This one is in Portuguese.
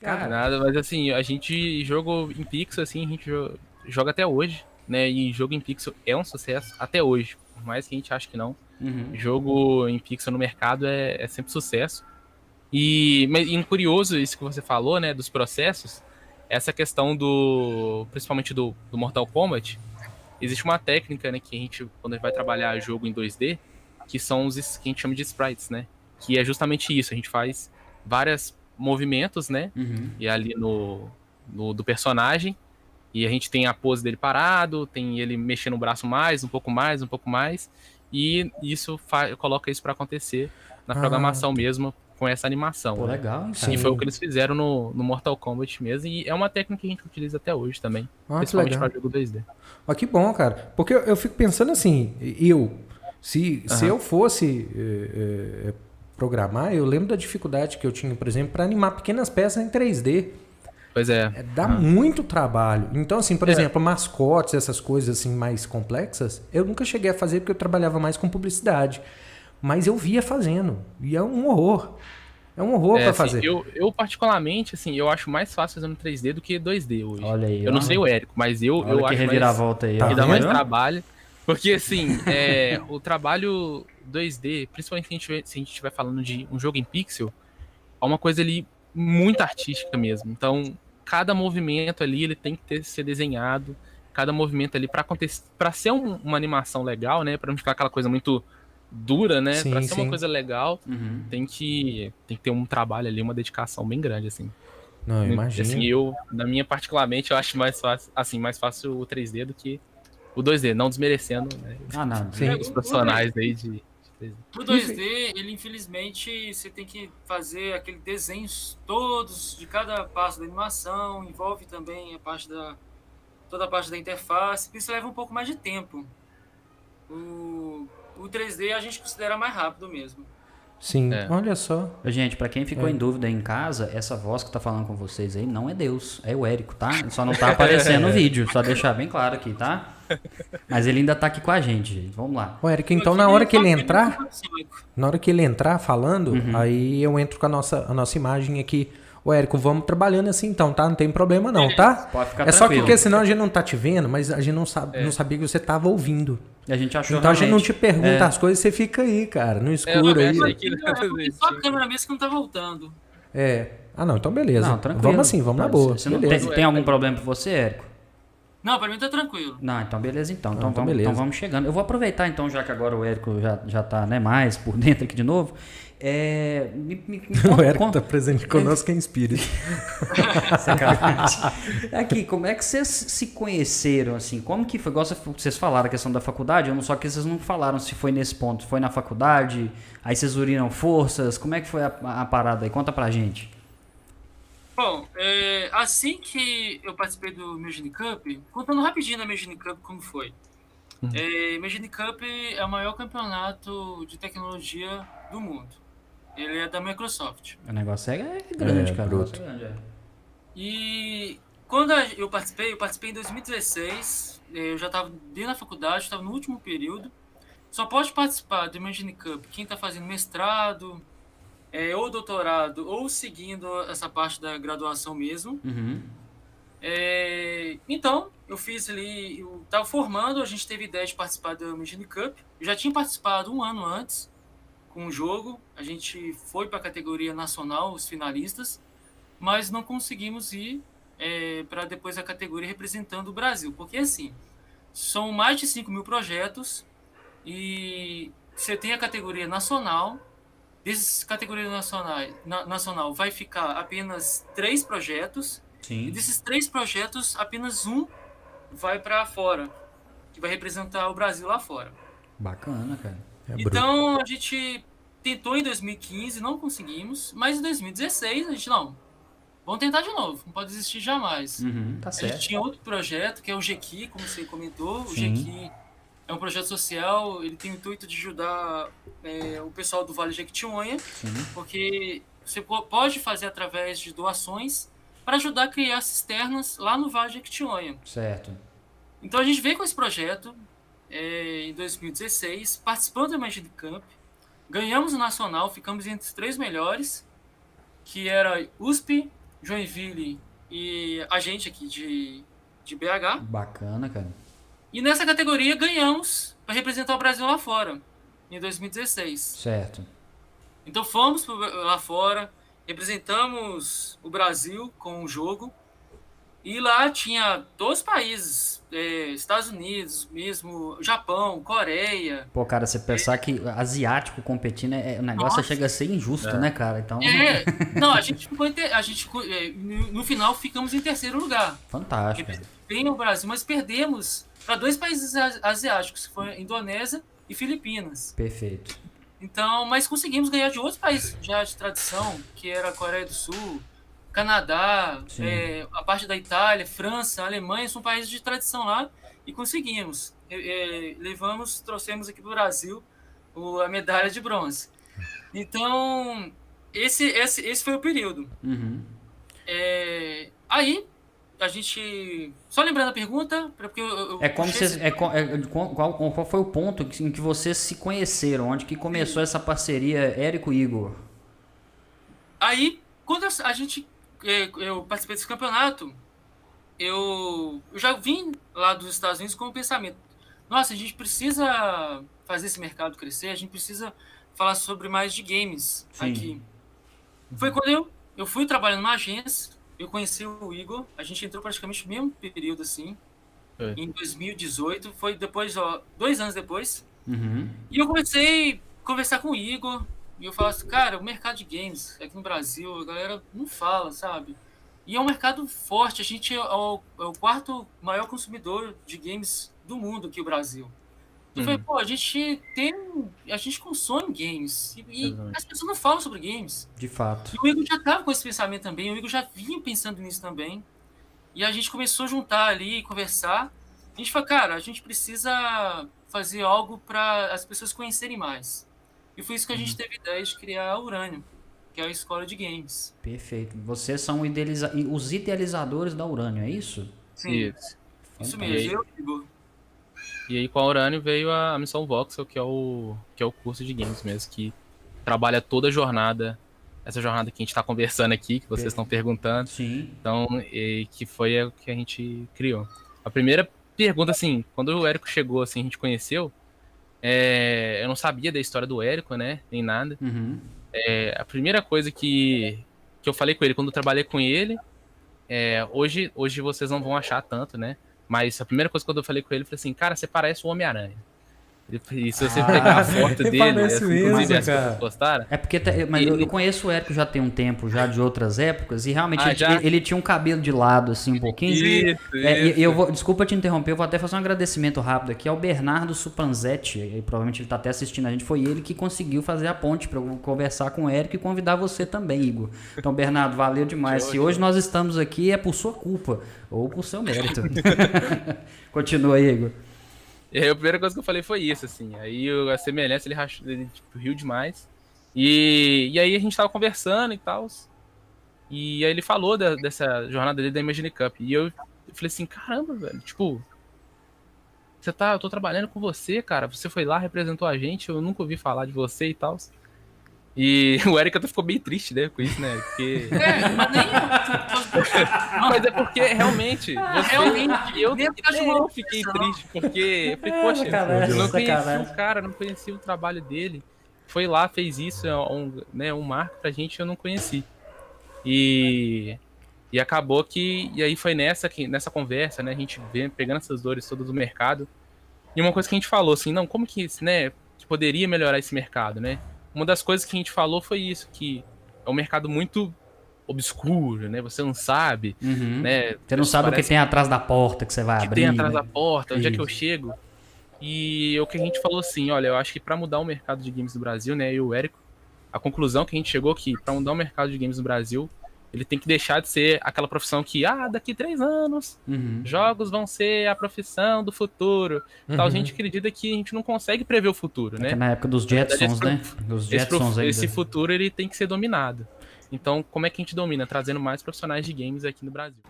Cara, Nada, mas assim, a gente jogou em pixel, assim, a gente joga até hoje, né? E jogo em pixel é um sucesso até hoje, por mais que a gente ache que não. uhum. Jogo em pixel no mercado é sempre sucesso. E curioso isso que você falou, né, dos processos, essa questão principalmente do Mortal Kombat, existe uma técnica, né, que a gente, quando a gente vai trabalhar jogo em 2D, que são que a gente chama de sprites, né, que é justamente isso, a gente faz vários movimentos, né, e ali no do personagem, e a gente tem a pose dele parado, tem ele mexendo o braço mais, um pouco mais, e isso coloca isso para acontecer na ah, programação mesmo com essa animação, pô, né? legal, hein, E cara? foi o que Pô. eles fizeram no Mortal Kombat mesmo, e é uma técnica que a gente utiliza até hoje também, Ah, que principalmente legal. para jogo 2D. Ah, que bom, cara. Porque eu fico pensando assim, se Aham. eu fosse programar, eu lembro da dificuldade que eu tinha, por exemplo, para animar pequenas peças em 3D. Pois é. Dá Aham. muito trabalho. Então, assim, por É, exemplo, mascotes, essas coisas assim mais complexas, eu nunca cheguei a fazer porque eu trabalhava mais com publicidade. Mas eu via fazendo. E é um horror. É um horror para assim, fazer. eu particularmente, assim, eu acho mais fácil fazendo 3D do que 2D hoje. Olha aí, Eu não ó. sei o Érico, mas Olha eu que acho mais reviravolta aí, que ó. dá mais Viu? trabalho. Porque, assim, o trabalho 2D, principalmente se a gente estiver falando de um jogo em pixel, é uma coisa ali muito artística mesmo. Então, cada movimento ali, ele tem que ser desenhado, cada movimento ali para acontecer, para ser uma animação legal, né, para não ficar aquela coisa muito dura, né, para Sim, ser uma sim. coisa legal, tem que ter um trabalho ali, uma dedicação bem grande assim. Não, eu Assim, imagino. na minha particularmente, eu acho mais fácil, assim, mais fácil o 3D do que o 2D, não desmerecendo, né, Ah, não. É, os o 2, profissionais aí de 3D. o Enfim. 2D, ele infelizmente você tem que fazer aqueles desenhos todos de cada passo da animação, envolve também toda a parte da interface, isso leva um pouco mais de tempo. O 3D a gente considera mais rápido mesmo. Sim, É. olha só. Gente, pra quem ficou em dúvida aí em casa, essa voz que tá falando com vocês aí não é Deus, é o Érico, tá? Ele só não tá aparecendo no vídeo, só deixar bem claro aqui, tá? Mas ele ainda tá aqui com a gente, gente. Vamos lá. Ô, Eric, Eu então aqui na hora que só ele apenas um entrar, paranoico. na hora que ele entrar falando, aí eu entro com a nossa imagem aqui. Ô, Érico, vamos trabalhando assim então, tá? Não tem problema não, tá? Pode ficar É só tranquilo. porque senão a gente não tá te vendo, mas a gente não sabe, não sabia que você tava ouvindo. E a gente achou Então a gente não realmente. te pergunta as coisas, você fica aí, cara, no Eu escuro também aí. achei que É porque só a câmera mesmo que não tá voltando. É. Ah, não, então beleza. Não, tranquilo. Vamos assim, vamos na boa. Você não Beleza. tem algum problema pra você, Érico? Não, pra mim tá tranquilo. Não, então beleza então. Então Então beleza. vamos chegando. Eu vou aproveitar então, já que agora o Érico já tá né, mais por dentro aqui de novo. Me O Érico conta, tá presente conosco em espírito. aqui, como é que vocês se conheceram, assim? Como que foi? Igual vocês falaram a questão da faculdade, só que vocês não falaram se foi nesse ponto. Foi na faculdade? Aí vocês uniram forças? Como é que foi a parada aí? Conta pra gente. Bom, assim que eu participei do Imagine Cup, contando rapidinho da Imagine Cup como foi. Imagine Cup é o maior campeonato de tecnologia do mundo. Ele é da Microsoft. O negócio é grande, cara. O bruto. negócio é grande, é. E quando eu participei em 2016, eu já estava dentro da faculdade, estava no último período. Só pode participar do Imagine Cup quem está fazendo mestrado, ou doutorado, ou seguindo essa parte da graduação mesmo. Uhum. Então, eu fiz ali, eu estava formando, a gente teve ideia de participar do Imagine Cup. Eu já tinha participado um ano antes com o jogo, a gente foi para a categoria nacional, os finalistas, mas não conseguimos ir para depois a categoria representando o Brasil, porque assim, são mais de 5 mil projetos e você tem a categoria nacional. Desses categorias nacional vai ficar apenas 3 projetos e Sim. desses 3 projetos apenas um vai para fora, que vai representar o Brasil lá fora. Bacana, cara. É bruto. Então a gente tentou em 2015, não conseguimos, mas em 2016 a gente não. Vamos tentar de novo, não pode desistir jamais. Uhum, tá A gente certo. tinha outro projeto, que é o GQ, como você comentou. O Sim. GQ é um projeto social, ele tem o intuito de ajudar o pessoal do Vale de Jequitinhonha, porque você pode fazer através de doações para ajudar a criar cisternas lá no Vale de Jequitinhonha. Certo. Então a gente veio com esse projeto em 2016, participando do Imagine Camp, ganhamos o nacional, ficamos entre os 3 melhores, que era USP, Joinville e a gente aqui de BH. Bacana, cara. E nessa categoria ganhamos para representar o Brasil lá fora, em 2016. Certo. Então fomos lá fora, representamos o Brasil com o jogo. E lá tinha todos os países, Estados Unidos mesmo, Japão, Coreia. Pô, cara, você pensar que asiático competindo, o negócio chega a ser injusto, né, cara? Então... Não, a gente ficou no final ficamos em terceiro lugar. Fantástico. Bem o Brasil, mas perdemos para 2 países asiáticos, que foi a Indonésia e Filipinas. Perfeito. Então, mas conseguimos ganhar de outros países já de tradição, que era a Coreia do Sul, Canadá, a parte da Itália, França, Alemanha, são países de tradição lá, e conseguimos. Trouxemos aqui para o Brasil a medalha de bronze. Então, esse foi o período. Uhum. Aí, a gente... Só lembrando a pergunta, porque qual foi o ponto em que vocês se conheceram? Onde que começou essa parceria Érico e Igor? Aí, quando eu participei desse campeonato, eu já vim lá dos Estados Unidos com o pensamento: nossa, a gente precisa fazer esse mercado crescer, a gente precisa falar sobre mais de games aqui. Foi quando eu fui trabalhando numa agência, eu conheci o Igor, a gente entrou praticamente no mesmo período, assim, em 2018, foi depois, 2 anos depois, e eu comecei a conversar com o Igor, e eu falava assim, cara, o mercado de games aqui no Brasil, a galera não fala, sabe? E é um mercado forte, a gente é o 4º maior consumidor de games do mundo aqui, o Brasil. Eu falei, pô, a gente consome games, e as pessoas não falam sobre games. De fato. E o Igor já estava com esse pensamento também, o Igor já vinha pensando nisso também. E a gente começou a juntar ali, conversar. A gente falou, cara, a gente precisa fazer algo para as pessoas conhecerem mais. E foi isso que a gente teve a ideia de criar a Urânio, que é a escola de games. Perfeito. Vocês são os idealizadores da Urânio, é isso? Sim, isso mesmo, eu e o Igor. E aí com a Urânio veio a Missão Voxel, que é o curso de games mesmo, que trabalha toda a jornada, essa jornada que a gente está conversando aqui, que vocês estão perguntando. Sim. Então, que foi o que a gente criou. A primeira pergunta, assim, quando o Érico chegou, assim, a gente conheceu, eu não sabia da história do Érico, né, nem nada. A primeira coisa que eu falei com ele, quando eu trabalhei com ele, hoje vocês não vão achar tanto, né, mas a primeira coisa que eu falei com ele, eu falei assim, cara, você parece o Homem-Aranha. E se você pegar a foto dele, inclusive essa que vocês postaram... É porque eu conheço o Érico já tem um tempo, já de outras épocas, e realmente ele tinha um cabelo de lado, assim, um pouquinho. Isso. Desculpa te interromper, eu vou até fazer um agradecimento rápido aqui ao Bernardo Supanzetti, e provavelmente ele tá até assistindo a gente, foi ele que conseguiu fazer a ponte para eu conversar com o Érico e convidar você também, Igor. Então, Bernardo, valeu demais. Se hoje nós estamos aqui é por sua culpa, ou por seu mérito. Continua aí, Igor. E aí a primeira coisa que eu falei foi isso, assim. Aí a semelhança, ele tipo, riu demais. E aí a gente tava conversando e tal. E aí ele falou dessa jornada dele da Imagine Cup. E eu falei assim, caramba, velho, tipo... eu tô trabalhando com você, cara. Você foi lá, representou a gente, eu nunca ouvi falar de você e tal. E o Érico até ficou bem triste, né, com isso, né? Porque... mas nem mas é porque realmente eu fiquei triste, porque eu falei, poxa, eu não conhecia o cara, não conhecia o trabalho dele. Foi lá, fez isso, um marco pra gente, eu não conheci. E acabou que... E aí foi nessa conversa, né, a gente vem pegando essas dores todas do mercado. E uma coisa que a gente falou, assim, não, como que, né, que poderia melhorar esse mercado, né? Uma das coisas que a gente falou foi isso, que é um mercado muito obscuro, né? Você não sabe, né? Você não sabe o que tem atrás da porta que você vai abrir. O que tem atrás da porta, onde é que eu chego. E o que a gente falou assim, olha, eu acho que para mudar o mercado de games no Brasil, né, eu e o Érico, a conclusão que a gente chegou é que para mudar o mercado de games no Brasil, ele tem que deixar de ser aquela profissão que, daqui 3 anos, jogos vão ser a profissão do futuro. Tal, a gente acredita que a gente não consegue prever o futuro, né? Na época dos Jetsons, né? Dos Jetsons esse futuro, ele tem que ser dominado. Então, como é que a gente domina? Trazendo mais profissionais de games aqui no Brasil.